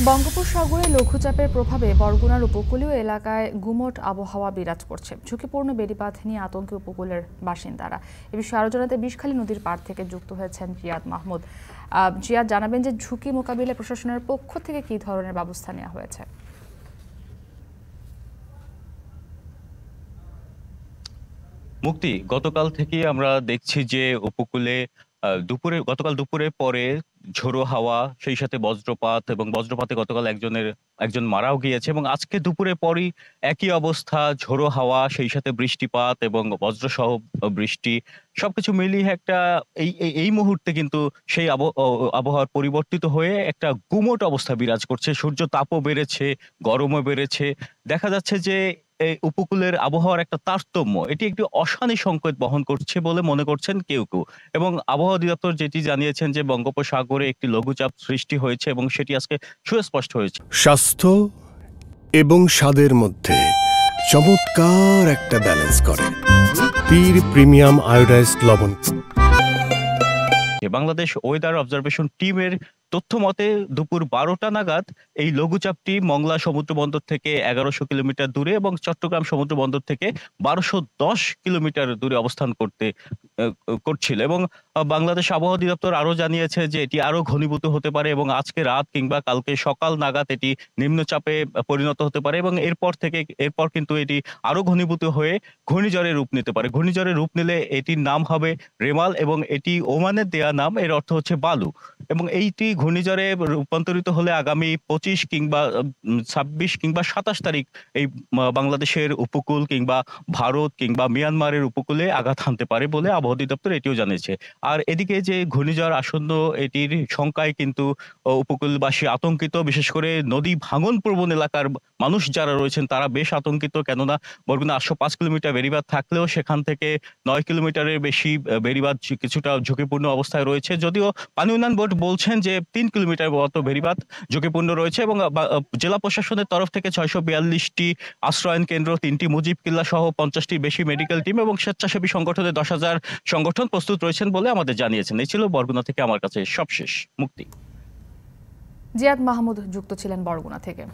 বঙ্গোপসাগরে লঘুচাপের প্রভাবে বরগুনার উপকূলীয় এলাকায় গুমোট আবহাওয়া বিরাজ করছে। ঝুঁকিপূর্ণ বেড়িবাঁধ নিয়ে আতঙ্কে উপকূলের বাসিন্দারা। এ বিষয়ে আরও জানাতে বিষখালী নদীর পাড় থেকে যুক্ত হয়েছেন জিয়াদ মাহমুদ। জিয়াদ, জানাবেন যে ঝুঁকি মোকাবিলায় প্রশাসনের পক্ষ থেকে কী ধরনের ব্যবস্থা নেওয়া হয়েছে? মুক্তি, গতকাল থেকে আমরা দেখছি যে উপকূলে গতকাল দুপুরে পরে ঝোড়ো হাওয়া, সেই সাথে বজ্রপাত, এবং বজ্রপাতে গতকাল একজন মারাও গিয়েছে, এবং আজকে দুপুরে পরই একই অবস্থা, ঝোড়ো হাওয়া, সেই সাথে বৃষ্টিপাত এবং বজ্রসহ বৃষ্টি, সবকিছু মিলিয়ে একটা এই মুহূর্তে কিন্তু সেই আবহাওয়ার পরিবর্তিত হয়ে একটা গুমোট অবস্থা বিরাজ করছে। সূর্য তাপও বেড়েছে, গরমও বেড়েছে। দেখা যাচ্ছে যে এই উপকূলের আবহাওয়ার একটা তারতম্য, এটি একটি অশানি সংকেত বহন করছে বলে মনে করছেন কেউ কেউ। এবং আবহাওয়া অধিদপ্তর যেটি জানিয়েছেন যে বঙ্গোপসাগরে একটি লঘুচাপ সৃষ্টি হয়েছে এবং সেটি আজকে সুস্পষ্ট হয়েছে। স্বাস্থ্য এবং স্বাদের মধ্যে চমৎকার একটা ব্যালেন্স করে পীর প্রিমিয়াম আয়োডাইজড লবণ। বাংলাদেশ ওয়েদার অবজারভেশন টিমের তথ্য মতে দুপুর 12টা নাগাদ এই লঘুচাপটি মংলা সমুদ্র বন্দর থেকে 1100 কিলোমিটার দূরে এবং চট্টগ্রাম সমুদ্র বন্দর থেকে 1210 কিলোমিটার দূরে অবস্থান করছিল। এবং বাংলাদেশ আবহাওয়া অধিদপ্তর আরো জানিয়েছে যে এটি আরো ঘনীভূত হতে পারে এবং আজকে রাত কিংবা কালকে সকাল নাগাদ এটি নিম্নচাপে পরিণত হতে পারে, এবং এরপর কিন্তু এটি আরো ঘনীভূত হয়ে ঘূর্ণিঝড়ের রূপ নিতে পারে। ঘূর্ণিঝড়ের রূপ নিলে এটির নাম হবে রেমাল, এবং এটি ওমানের দেয়া নাম, এর অর্থ হচ্ছে বালু। এবং এইটি ঘূর্ণিঝড়ে রূপান্তরিত হলে আগামী 25 কিংবা 26 কিংবা 27 তারিখ এই বাংলাদেশের উপকূল কিংবা ভারত কিংবা মিয়ানমারের উপকূলে আঘাত হানতে পারে বলে আবহাওয়া অধিদপ্তর এটিও জানিয়েছে। আর এদিকে যে ঘূর্ণিঝড় আসন্ন, এটির শঙ্কায় কিন্তু উপকূলবাসী আতঙ্কিত, বিশেষ করে নদী ভাঙন প্রবণ এলাকার মানুষ যারা রয়েছেন তারা বেশ আতঙ্কিত। কেননা বরগুনা 805 কিলোমিটার বেড়িবাঁধ থাকলেও সেখান থেকে 9 কিলোমিটারের বেশি বেড়িবাঁধ কিছুটা ঝুঁকিপূর্ণ অবস্থায় রয়েছে। যদিও পানি উন্নয়ন বোর্ড বলছেন যে 3 কিলোমিটার মতো বেড়িবাঁধ ঝুঁকিপূর্ণ রয়েছে, এবং জেলা প্রশাসনের তরফ থেকে 642টি আশ্রয়ন কেন্দ্র, 3টি মুজিব কিল্লা সহ 50টির বেশি মেডিকেল টিম এবং স্বেচ্ছাসেবী সংগঠনের 10,000 সংগঠন প্রস্তুত রয়েছেন বলে আমাদের জানিয়েছেন। এই ছিল বরগুনা থেকে আমার কাছে সবশেষ। মুক্তি। জিয়াদ মাহমুদ যুক্ত ছিলেন বরগুনা থেকে।